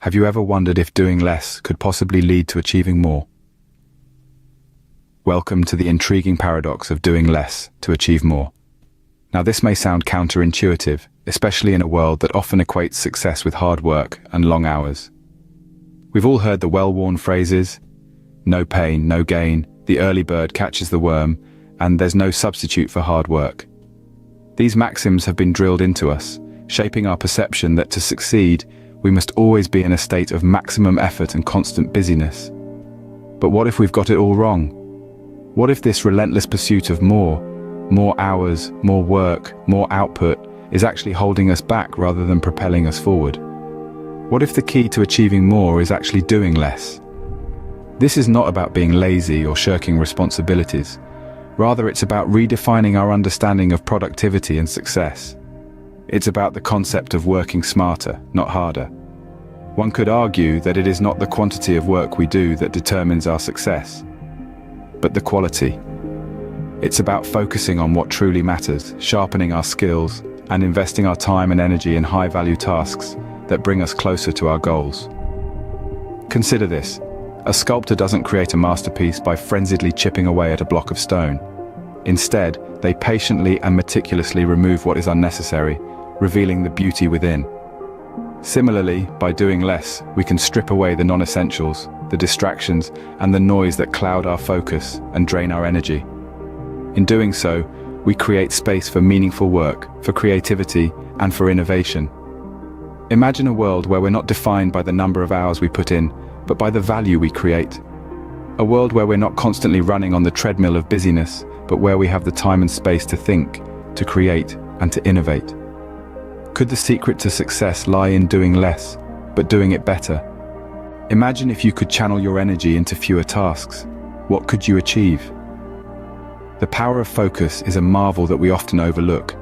Have you ever wondered if doing less could possibly lead to achieving more? Welcome to the intriguing paradox of doing less to achieve more. Now, this may sound counterintuitive, especially in a world that often equates success with hard work and long hours. We've all heard the well-worn phrases, no pain, no gain, the early bird catches the worm, and there's no substitute for hard work. These maxims have been drilled into us, shaping our perception that to succeed, we must always be in a state of maximum effort and constant busyness. But what if we've got it all wrong? What if this relentless pursuit of more hours, more work, more output, is actually holding us back rather than propelling us forward? What if the key to achieving more is actually doing less? This is not about being lazy or shirking responsibilities. Rather, it's about redefining our understanding of productivity and success. It's about the concept of working smarter, not harder. One could argue that it is not the quantity of work we do that determines our success, but the quality. It's about focusing on what truly matters, sharpening our skills, and investing our time and energy in high-value tasks that bring us closer to our goals. Consider this. A sculptor doesn't create a masterpiece by frenziedly chipping away at a block of stone. Instead, they patiently and meticulously remove what is unnecessary, revealing the beauty within. Similarly, by doing less, we can strip away the non-essentials, the distractions, and the noise that cloud our focus and drain our energy. In doing so, we create space for meaningful work, for creativity, and for innovation. Imagine a world where we're not defined by the number of hours we put in, but by the value we create. A world where we're not constantly running on the treadmill of busyness, but where we have the time and space to think, to create, and to innovate. Could the secret to success lie in doing less, but doing it better? Imagine if you could channel your energy into fewer tasks. What could you achieve? The power of focus is a marvel that we often overlook.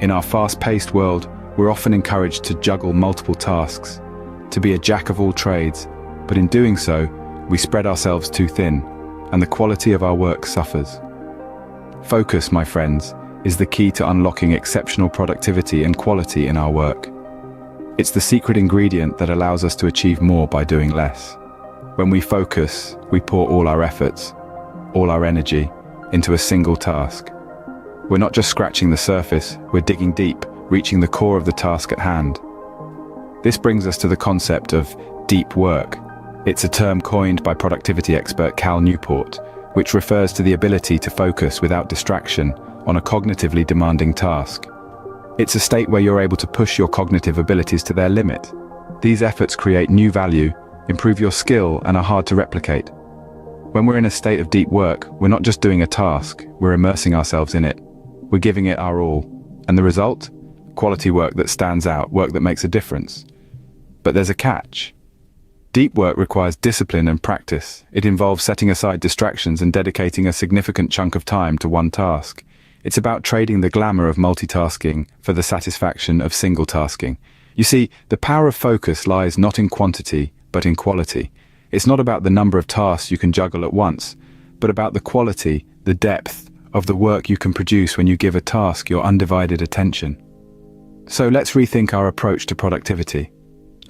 In our fast-paced world, we're often encouraged to juggle multiple tasks, to be a jack of all trades, but in doing so, we spread ourselves too thin, and the quality of our work suffers. Focus, my friends, is the key to unlocking exceptional productivity and quality in our work. It's the secret ingredient that allows us to achieve more by doing less. When we focus, we pour all our efforts, all our energy, into a single task. We're not just scratching the surface, we're digging deep, reaching the core of the task at hand. This brings us to the concept of deep work. It's a term coined by productivity expert Cal Newport, which refers to the ability to focus without distraction on a cognitively demanding task. It's a state where you're able to push your cognitive abilities to their limit. These efforts create new value, improve your skill, and are hard to replicate. When we're in a state of deep work, we're not just doing a task, we're immersing ourselves in it. We're giving it our all. And the result? Quality work that stands out, work that makes a difference. But there's a catch. Deep work requires discipline and practice. It involves setting aside distractions and dedicating a significant chunk of time to one task. It's about trading the glamour of multitasking for the satisfaction of single tasking. You see, the power of focus lies not in quantity, but in quality. It's not about the number of tasks you can juggle at once, but about the quality, the depth of the work you can produce when you give a task your undivided attention. So let's rethink our approach to productivity.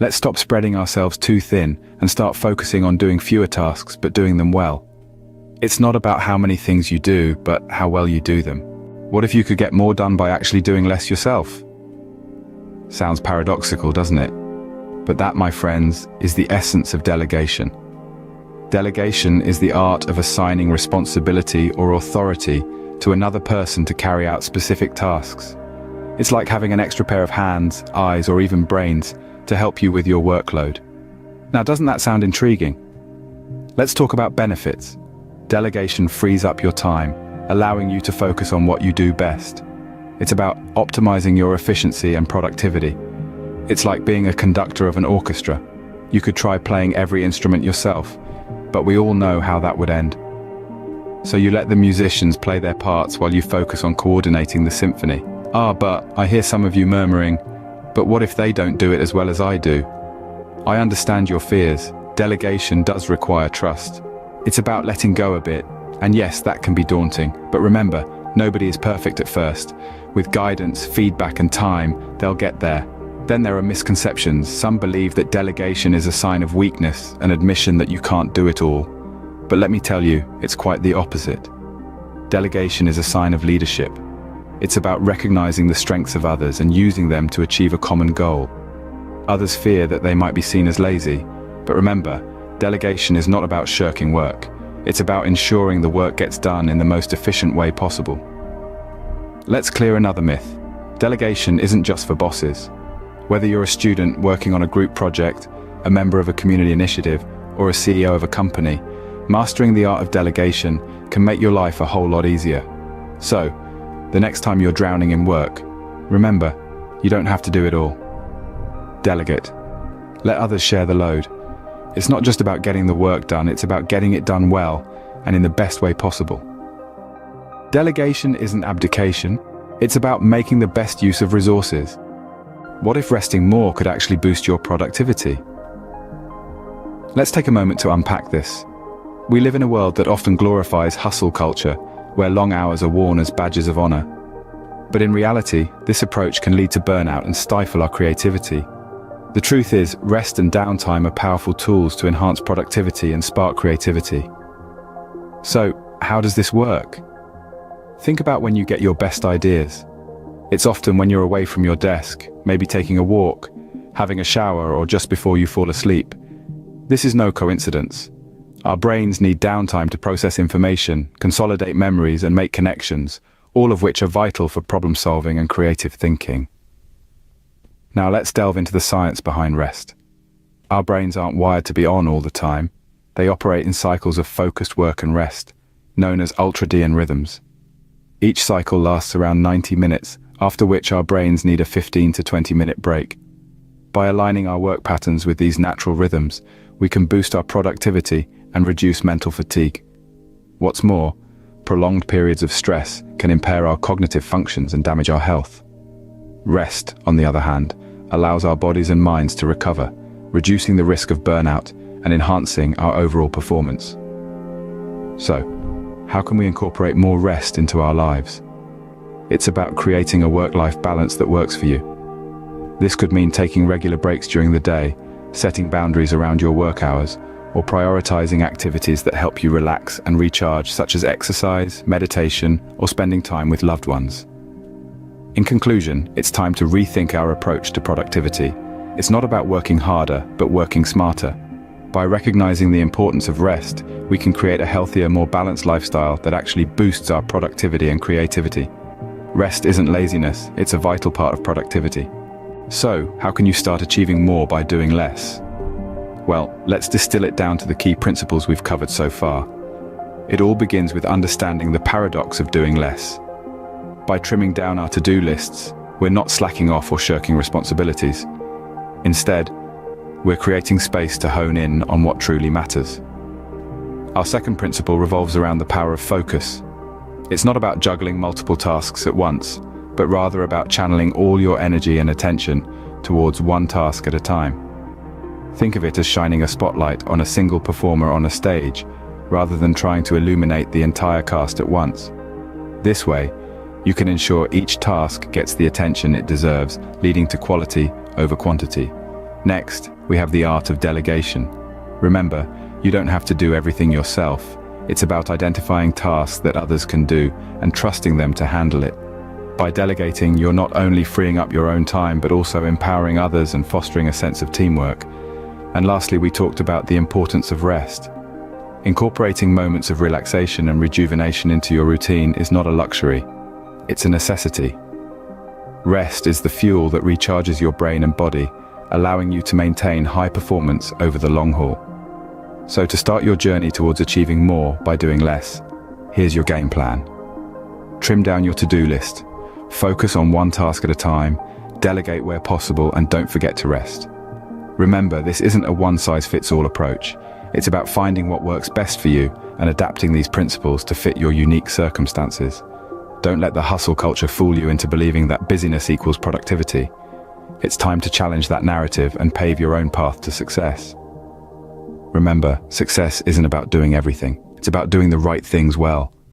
Let's stop spreading ourselves too thin and start focusing on doing fewer tasks but doing them well. It's not about how many things you do, but how well you do them. What if you could get more done by actually doing less yourself? Sounds paradoxical, doesn't it? But that, my friends, is the essence of delegation. Delegation is the art of assigning responsibility or authority to another person to carry out specific tasks. It's like having an extra pair of hands, eyes, or even brains to help you with your workload. Now, doesn't that sound intriguing? Let's talk about benefits. Delegation frees up your time, allowing you to focus on what you do best. It's about optimizing your efficiency and productivity. It's like being a conductor of an orchestra. You could try playing every instrument yourself, but we all know how that would end. So you let the musicians play their parts while you focus on coordinating the symphony. But I hear some of you murmuring, but what if they don't do it as well as I do? I understand your fears. Delegation does require trust. It's about letting go a bit. And yes, that can be daunting. But remember, nobody is perfect at first. With guidance, feedback, and time, they'll get there. Then there are misconceptions. Some believe that delegation is a sign of weakness, an admission that you can't do it all. But let me tell you, it's quite the opposite. Delegation is a sign of leadership. It's about recognizing the strengths of others and using them to achieve a common goal. Others fear that they might be seen as lazy, but remember, delegation is not about shirking work. It's about ensuring the work gets done in the most efficient way possible. Let's clear another myth. Delegation isn't just for bosses. Whether you're a student working on a group project, a member of a community initiative, or a CEO of a company, mastering the art of delegation can make your life a whole lot easier. So, the next time you're drowning in work, remember, you don't have to do it all. Delegate. Let others share the load. It's not just about getting the work done, it's about getting it done well and in the best way possible. Delegation isn't abdication, it's about making the best use of resources. What if resting more could actually boost your productivity? Let's take a moment to unpack this. We live in a world that often glorifies hustle culture, where long hours are worn as badges of honor. But in reality, this approach can lead to burnout and stifle our creativity. The truth is, rest and downtime are powerful tools to enhance productivity and spark creativity. So, how does this work? Think about when you get your best ideas. It's often when you're away from your desk, maybe taking a walk, having a shower, or just before you fall asleep. This is no coincidence. Our brains need downtime to process information, consolidate memories, and make connections, all of which are vital for problem-solving and creative thinking. Now let's delve into the science behind rest. Our brains aren't wired to be on all the time. They operate in cycles of focused work and rest, known as ultradian rhythms. Each cycle lasts around 90 minutes, after which our brains need a 15 to 20-minute break. By aligning our work patterns with these natural rhythms, we can boost our productivity and reduce mental fatigue. What's more, prolonged periods of stress can impair our cognitive functions and damage our health. Rest, on the other hand, allows our bodies and minds to recover, reducing the risk of burnout and enhancing our overall performance. So, how can we incorporate more rest into our lives? It's about creating a work-life balance that works for you. This could mean taking regular breaks during the day, setting boundaries around your work hours, or prioritizing activities that help you relax and recharge, such as exercise, meditation, or spending time with loved ones. In conclusion, it's time to rethink our approach to productivity. It's not about working harder, but working smarter. By recognizing the importance of rest, we can create a healthier, more balanced lifestyle that actually boosts our productivity and creativity. Rest isn't laziness, it's a vital part of productivity. So, how can you start achieving more by doing less? Well, let's distill it down to the key principles we've covered so far. It all begins with understanding the paradox of doing less. By trimming down our to-do lists, we're not slacking off or shirking responsibilities. Instead, we're creating space to hone in on what truly matters. Our second principle revolves around the power of focus. It's not about juggling multiple tasks at once, but rather about channeling all your energy and attention towards one task at a time. Think of it as shining a spotlight on a single performer on a stage, rather than trying to illuminate the entire cast at once. This way, you can ensure each task gets the attention it deserves, leading to quality over quantity. Next, we have the art of delegation. Remember, you don't have to do everything yourself. It's about identifying tasks that others can do and trusting them to handle it. By delegating, you're not only freeing up your own time, but also empowering others and fostering a sense of teamwork. And lastly, we talked about the importance of rest. Incorporating moments of relaxation and rejuvenation into your routine is not a luxury, it's a necessity. Rest is the fuel that recharges your brain and body, allowing you to maintain high performance over the long haul. So to start your journey towards achieving more by doing less, here's your game plan. Trim down your to-do list, focus on one task at a time, delegate where possible, and don't forget to rest. Remember, this isn't a one-size-fits-all approach. It's about finding what works best for you and adapting these principles to fit your unique circumstances. Don't let the hustle culture fool you into believing that busyness equals productivity. It's time to challenge that narrative and pave your own path to success. Remember, success isn't about doing everything. It's about doing the right things well.